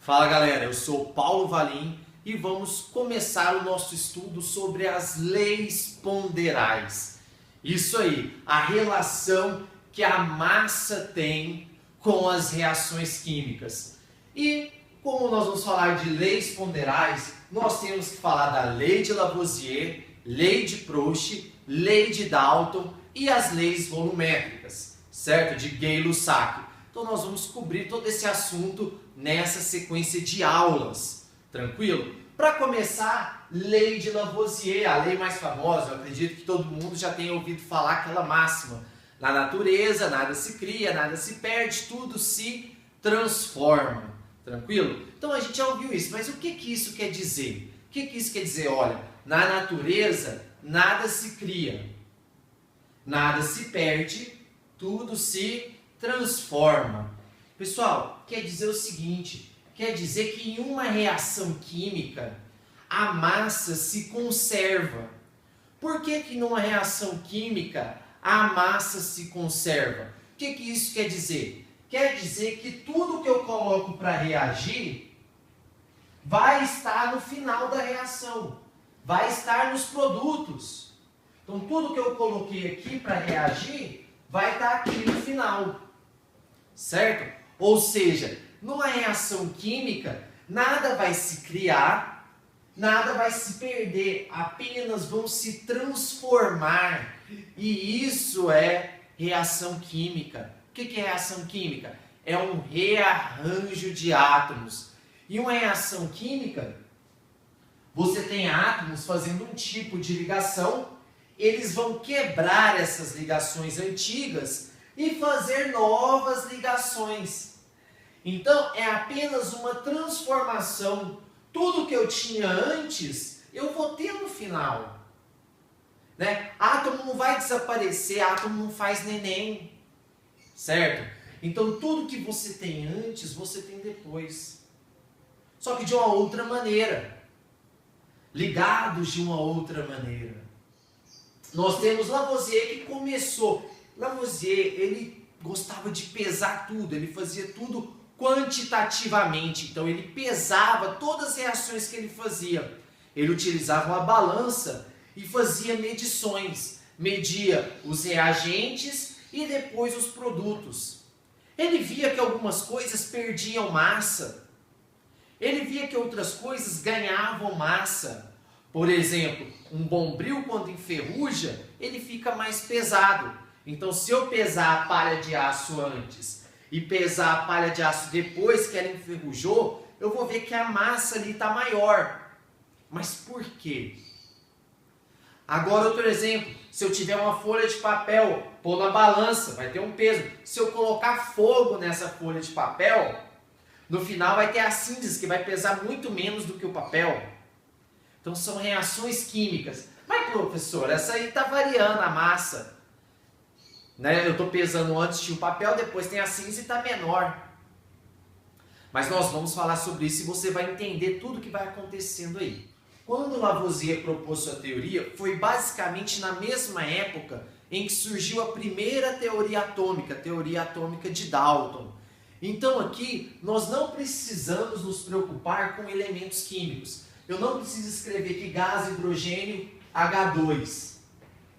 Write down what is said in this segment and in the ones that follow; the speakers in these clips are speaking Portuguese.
Fala galera, eu sou Paulo Valim e vamos começar o nosso estudo sobre as leis ponderais. Isso aí, a relação que a massa tem com as reações químicas. E como nós vamos falar de leis ponderais, nós temos que falar da lei de Lavoisier, lei de Proust, lei de Dalton e as leis volumétricas, certo? De Gay-Lussac. Então nós vamos cobrir todo esse assunto nessa sequência de aulas, tranquilo? Para começar, lei de Lavoisier, a lei mais famosa, eu acredito que todo mundo já tenha ouvido falar aquela máxima. Na natureza, nada se cria, nada se perde, tudo se transforma, tranquilo? Então a gente já ouviu isso, mas o que isso quer dizer? O que isso quer dizer? Olha, na natureza, nada se cria, nada se perde, tudo se transforma. Pessoal, quer dizer o seguinte, quer dizer que em uma reação química, a massa se conserva. Por que numa reação química, a massa se conserva? O que isso quer dizer? Quer dizer que tudo que eu coloco para reagir, vai estar no final da reação, vai estar nos produtos. Então tudo que eu coloquei aqui para reagir, vai estar aqui no final. Certo? Ou seja, numa reação química, nada vai se criar, nada vai se perder, apenas vão se transformar. E isso é reação química. O que é reação química? É um rearranjo de átomos. E uma reação química, você tem átomos fazendo um tipo de ligação, eles vão quebrar essas ligações antigas e fazer novas ligações. Então, é apenas uma transformação. Tudo que eu tinha antes, eu vou ter no final. Né? Átomo não vai desaparecer, átomo não faz neném. Certo? Então, tudo que você tem antes, você tem depois. Só que de uma outra maneira. Ligados de uma outra maneira. Nós temos Lavoisier que começou. Lavoisier, ele gostava de pesar tudo, ele fazia tudo quantitativamente. Então ele pesava todas as reações que ele fazia. Ele utilizava uma balança e fazia medições. Media os reagentes e depois os produtos. Ele via que algumas coisas perdiam massa. Ele via que outras coisas ganhavam massa. Por exemplo, um bombril quando enferruja, ele fica mais pesado. Então, se eu pesar a palha de aço antes e pesar a palha de aço depois que ela enferrujou, eu vou ver que a massa ali está maior. Mas por quê? Agora, outro exemplo. Se eu tiver uma folha de papel, pôr na balança, vai ter um peso. Se eu colocar fogo nessa folha de papel, no final vai ter a síntese, que vai pesar muito menos do que o papel. Então, são reações químicas. Mas, professor, essa aí está variando a massa. Né? Eu estou pesando antes tinha o papel, depois tem a síntese e está menor. Mas nós vamos falar sobre isso e você vai entender tudo que vai acontecendo aí. Quando Lavoisier propôs sua teoria, foi basicamente na mesma época em que surgiu a primeira teoria atômica de Dalton. Então aqui, nós não precisamos nos preocupar com elementos químicos. Eu não preciso escrever que gás hidrogênio H2.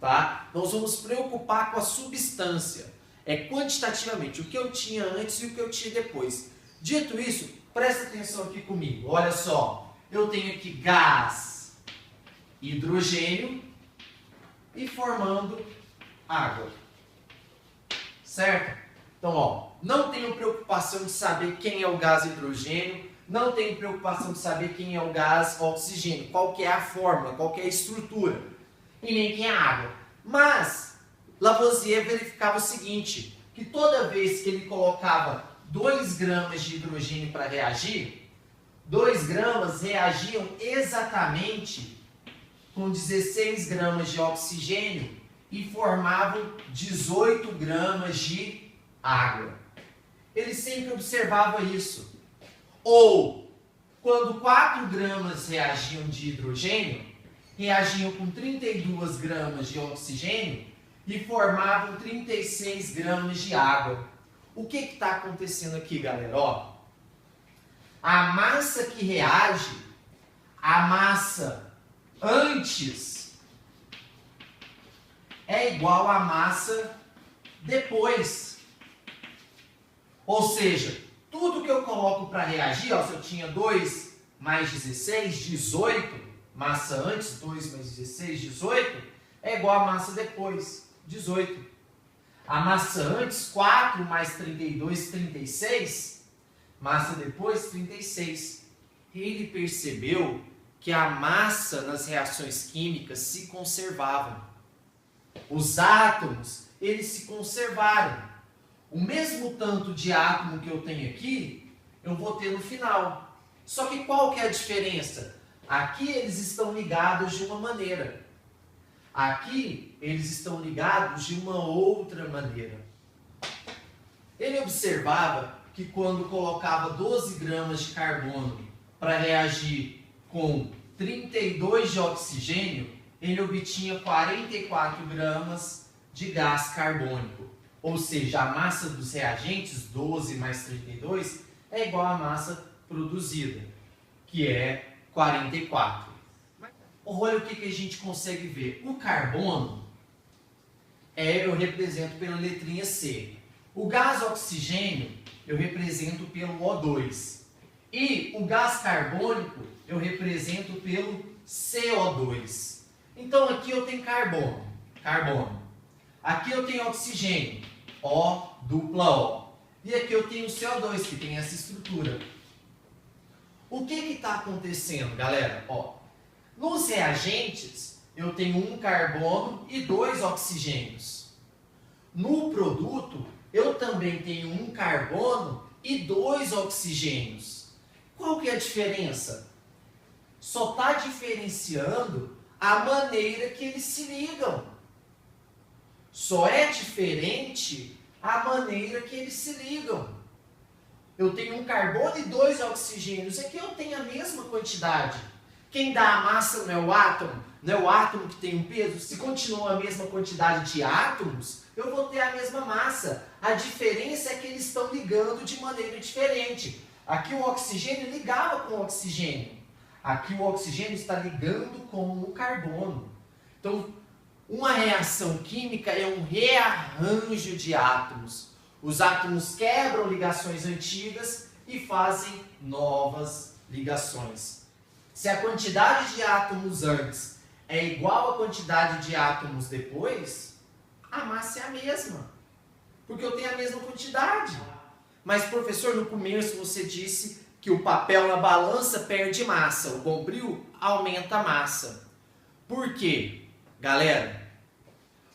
Tá? Nós vamos preocupar com a substância. É quantitativamente o que eu tinha antes e o que eu tinha depois. Dito isso, presta atenção aqui comigo. Olha só, eu tenho aqui gás, hidrogênio e formando água. Certo? Então, ó, não tenho preocupação de saber quem é o gás hidrogênio, não tenho preocupação de saber quem é o gás oxigênio, qual que é a fórmula, qual que é a estrutura. E nem quem é a água. Mas Lavoisier verificava o seguinte, que toda vez que ele colocava 2 gramas de hidrogênio para reagir, 2 gramas reagiam exatamente com 16 gramas de oxigênio e formavam 18 gramas de água. Ele sempre observava isso. Ou, quando 4 gramas reagiam de hidrogênio, reagiam com 32 gramas de oxigênio e formavam 36 gramas de água. O que está acontecendo aqui, galera? Ó, a massa que reage, a massa antes é igual à massa depois. Ou seja, tudo que eu coloco para reagir, ó, se eu tinha 2 mais 16, 18, massa antes, 2 mais 16, 18, é igual à massa depois, 18. A massa antes, 4 mais 32, 36, massa depois, 36. Ele percebeu que a massa nas reações químicas se conservava. Os átomos, eles se conservaram. O mesmo tanto de átomo que eu tenho aqui, eu vou ter no final. Só que qual que é a diferença? Aqui eles estão ligados de uma maneira. Aqui eles estão ligados de uma outra maneira. Ele observava que quando colocava 12 gramas de carbono para reagir com 32 de oxigênio, ele obtinha 44 gramas de gás carbônico. Ou seja, a massa dos reagentes, 12 mais 32, é igual à massa produzida, que é 44. Olha o que a gente consegue ver. O carbono, eu represento pela letrinha C. O gás oxigênio, eu represento pelo O2. E o gás carbônico, eu represento pelo CO2. Então aqui eu tenho carbono. Aqui eu tenho oxigênio, O dupla O. E aqui eu tenho CO2, que tem essa estrutura. O que está acontecendo, galera? Ó, nos reagentes, eu tenho um carbono e 2 oxigênios. No produto, eu também tenho um carbono e 2 oxigênios. Qual que é a diferença? Só está diferenciando a maneira que eles se ligam. Só é diferente a maneira que eles se ligam. Eu tenho um carbono e 2 oxigênios. Aqui eu tenho a mesma quantidade. Quem dá a massa não é o átomo? Não é o átomo que tem um peso? Se continua a mesma quantidade de átomos, eu vou ter a mesma massa. A diferença é que eles estão ligando de maneira diferente. Aqui o oxigênio ligava com o oxigênio. Aqui o oxigênio está ligando com o carbono. Então, uma reação química é um rearranjo de átomos. Os átomos quebram ligações antigas e fazem novas ligações. Se a quantidade de átomos antes é igual à quantidade de átomos depois, a massa é a mesma. Porque eu tenho a mesma quantidade. Mas, professor, no começo você disse que o papel na balança perde massa. O bombril aumenta a massa. Por quê? Galera,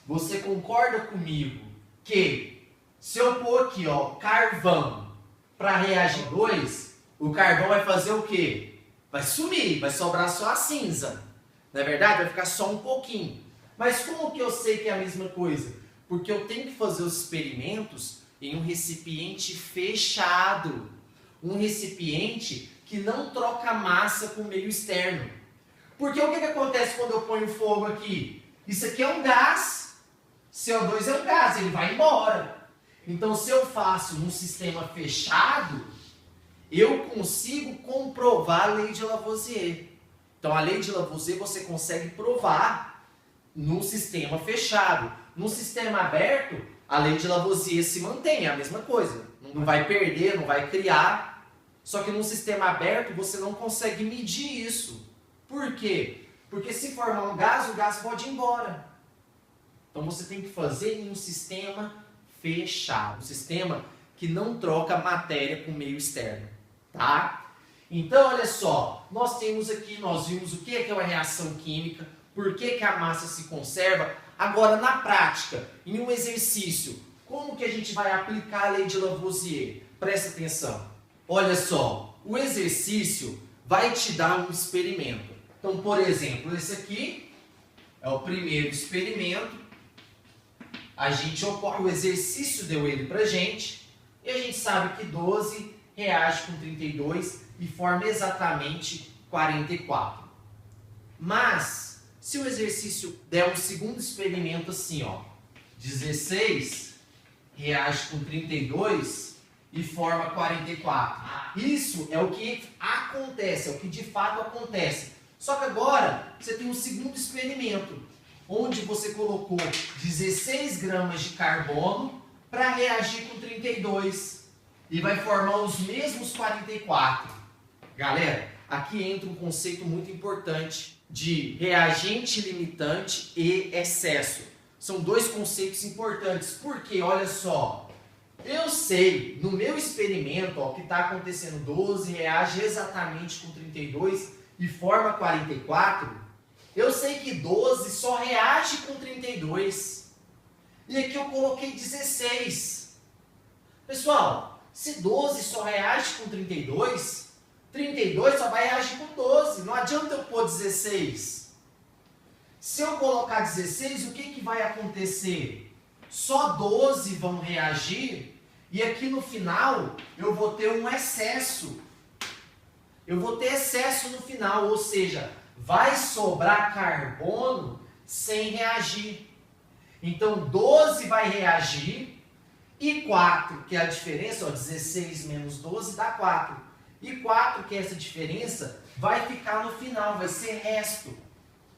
você concorda comigo que se eu pôr aqui, ó, carvão para reagir 2, o carvão vai fazer o quê? Vai sumir, vai sobrar só a cinza. Não é verdade? Vai ficar só um pouquinho. Mas como que eu sei que é a mesma coisa? Porque eu tenho que fazer os experimentos em um recipiente fechado. Um recipiente que não troca massa com o meio externo. Porque o que acontece quando eu ponho fogo aqui? Isso aqui é um gás. CO2 é um gás, ele vai embora. Então, se eu faço num sistema fechado, eu consigo comprovar a lei de Lavoisier. Então, a lei de Lavoisier você consegue provar no sistema fechado. No sistema aberto, a lei de Lavoisier se mantém, é a mesma coisa. Não vai perder, não vai criar. Só que num sistema aberto, você não consegue medir isso. Por quê? Porque se formar um gás, o gás pode ir embora. Então você tem que fazer em um sistema fechado. Um sistema que não troca matéria com o meio externo. Tá? Então, olha só. Nós temos aqui, nós vimos o que é uma reação química. Por que a massa se conserva. Agora, na prática, em um exercício, como que a gente vai aplicar a lei de Lavoisier? Presta atenção. Olha só. O exercício vai te dar um experimento. Então, por exemplo, esse aqui é o primeiro experimento. A gente ocorre, o exercício deu ele pra gente. E a gente sabe que 12 reage com 32 e forma exatamente 44. Mas, se o exercício der um segundo experimento assim, ó, 16 reage com 32 e forma 44. Isso é o que acontece, é o que de fato acontece. Só que agora você tem um segundo experimento, onde você colocou 16 gramas de carbono para reagir com 32 e vai formar os mesmos 44. Galera, aqui entra um conceito muito importante de reagente limitante e excesso. São dois conceitos importantes, porque olha só, eu sei, no meu experimento, ó, que está acontecendo 12 reage exatamente com 32 e forma 44, eu sei que 12 só reage com 32. E aqui eu coloquei 16. Pessoal, se 12 só reage com 32, 32 só vai reagir com 12. Não adianta eu pôr 16. Se eu colocar 16, o que vai acontecer? Só 12 vão reagir e aqui no final eu vou ter um excesso. Eu vou ter excesso no final, ou seja, vai sobrar carbono sem reagir. Então 12 vai reagir e 4, que é a diferença, ó, 16 menos 12 dá 4. E 4, que é essa diferença, vai ficar no final, vai ser resto.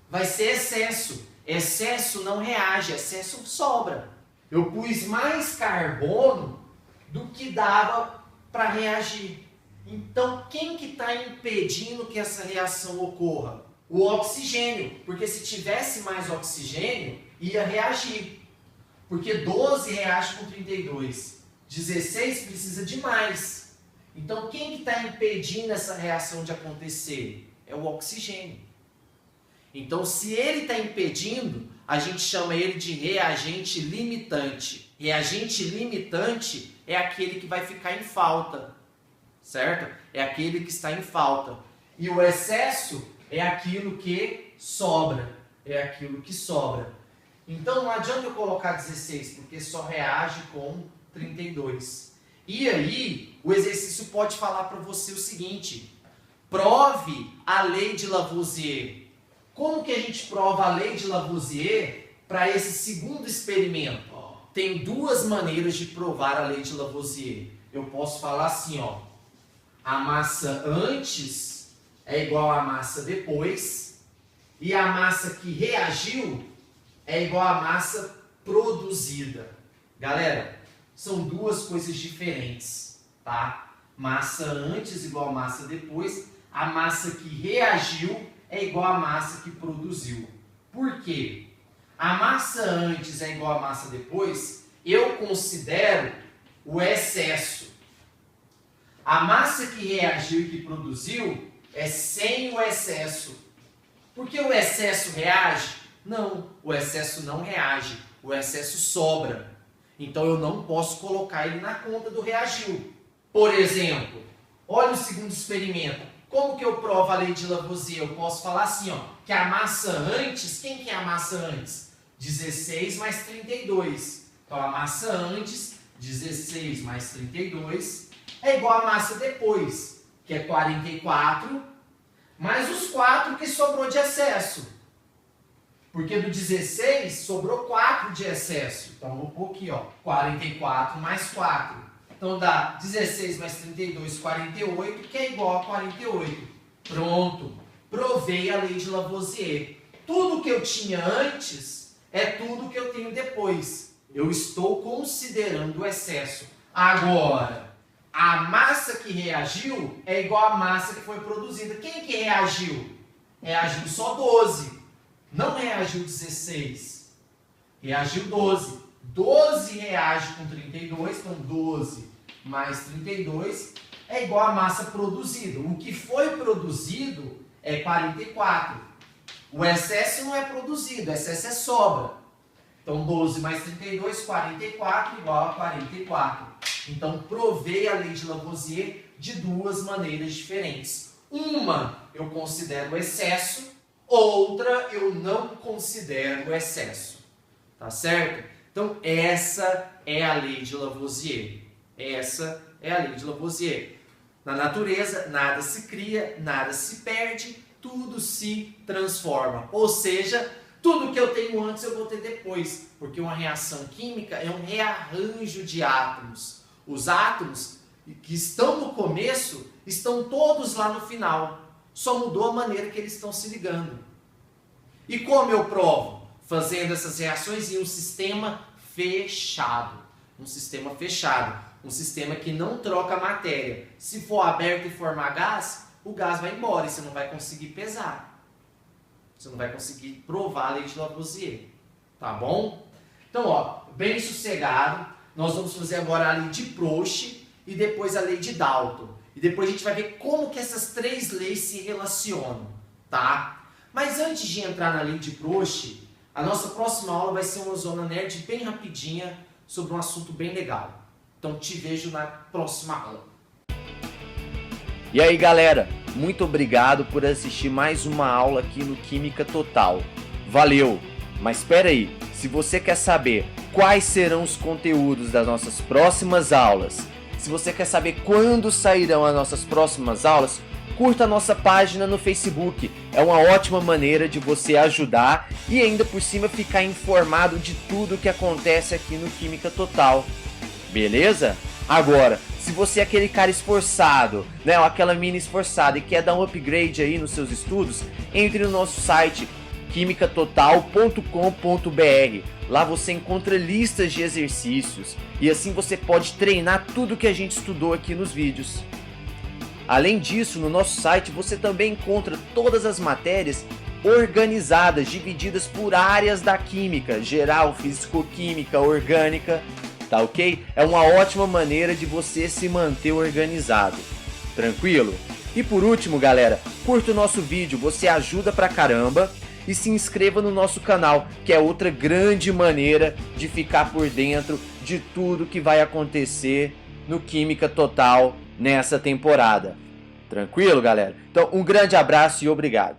Vai ser excesso. Excesso não reage, excesso sobra. Eu pus mais carbono do que dava para reagir. Então, quem que está impedindo que essa reação ocorra? O oxigênio. Porque se tivesse mais oxigênio, ia reagir. Porque 12 reage com 32. 16 precisa de mais. Então, quem que está impedindo essa reação de acontecer? É o oxigênio. Então, se ele está impedindo, a gente chama ele de reagente limitante. Reagente limitante é aquele que vai ficar em falta, certo? É aquele que está em falta. E o excesso é aquilo que sobra. É aquilo que sobra. Então, não adianta eu colocar 16, porque só reage com 32. E aí, o exercício pode falar para você o seguinte: prove a lei de Lavoisier. Como que a gente prova a lei de Lavoisier para esse segundo experimento? Tem duas maneiras de provar a lei de Lavoisier. Eu posso falar assim, ó, a massa antes é igual à massa depois, e a massa que reagiu é igual à massa produzida. Galera, são duas coisas diferentes, tá? Massa antes igual a massa depois, a massa que reagiu é igual à massa que produziu. Por quê? A massa antes é igual à massa depois, eu considero o excesso. A massa que reagiu e que produziu é sem o excesso. Por que o excesso reage? Não, o excesso não reage, o excesso sobra. Então eu não posso colocar ele na conta do reagiu. Por exemplo, olha o segundo experimento. Como que eu provo a lei de Lavoisier? Eu posso falar assim, ó, que a massa antes, quem que é a massa antes? 16 mais 32. Então a massa antes, 16 mais 32, é igual a massa depois, que é 44, mais os 4 que sobrou de excesso. Porque do 16 sobrou 4 de excesso. Então vou pôr aqui, ó, 44 mais 4. Então dá 16 mais 32, 48, que é igual a 48. Pronto. Provei a lei de Lavoisier. Tudo que eu tinha antes é tudo que eu tenho depois. Eu estou considerando o excesso. Agora, a massa que reagiu é igual à massa que foi produzida. Quem que reagiu? Reagiu só 12. Não reagiu 16. Reagiu 12. 12 reage com 32, então 12 mais 32 é igual à massa produzida. O que foi produzido é 44. O excesso não é produzido, o excesso é sobra. Então 12 mais 32, 44 igual a 44. Então provei a lei de Lavoisier de duas maneiras diferentes. Uma eu considero excesso, outra eu não considero excesso. Tá certo? Então essa é a lei de Lavoisier. Essa é a lei de Lavoisier. Na natureza, nada se cria, nada se perde, tudo se transforma. Ou seja, tudo que eu tenho antes eu vou ter depois, porque uma reação química é um rearranjo de átomos. Os átomos que estão no começo, estão todos lá no final. Só mudou a maneira que eles estão se ligando. E como eu provo? Fazendo essas reações em um sistema fechado. Um sistema fechado. Um sistema que não troca matéria. Se for aberto e formar gás, o gás vai embora e você não vai conseguir pesar. Você não vai conseguir provar a lei de Lavoisier. Tá bom? Então, ó, bem sossegado. Nós vamos fazer agora a lei de Proust e depois a lei de Dalton. E depois a gente vai ver como que essas três leis se relacionam, tá? Mas antes de entrar na lei de Proust, a nossa próxima aula vai ser uma Zona Nerd bem rapidinha sobre um assunto bem legal. Então te vejo na próxima aula. E aí galera, muito obrigado por assistir mais uma aula aqui no Química Total. Valeu! Mas espera aí, se você quer saber quais serão os conteúdos das nossas próximas aulas, se você quer saber quando sairão as nossas próximas aulas, curta a nossa página no Facebook. É uma ótima maneira de você ajudar e ainda por cima ficar informado de tudo que acontece aqui no Química Total. Beleza? Agora, se você é aquele cara esforçado, né, ou aquela mina esforçada e quer dar um upgrade aí nos seus estudos, entre no nosso site quimicatotal.com.br. Lá você encontra listas de exercícios e assim você pode treinar tudo que a gente estudou aqui nos vídeos. Além disso, no nosso site você também encontra todas as matérias organizadas, divididas por áreas da química, geral, físico-química, orgânica, tá ok? É uma ótima maneira de você se manter organizado. Tranquilo? E por último, galera, curta o nosso vídeo, você ajuda pra caramba. E se inscreva no nosso canal, que é outra grande maneira de ficar por dentro de tudo que vai acontecer no Química Total nessa temporada. Tranquilo, galera? Então, um grande abraço e obrigado.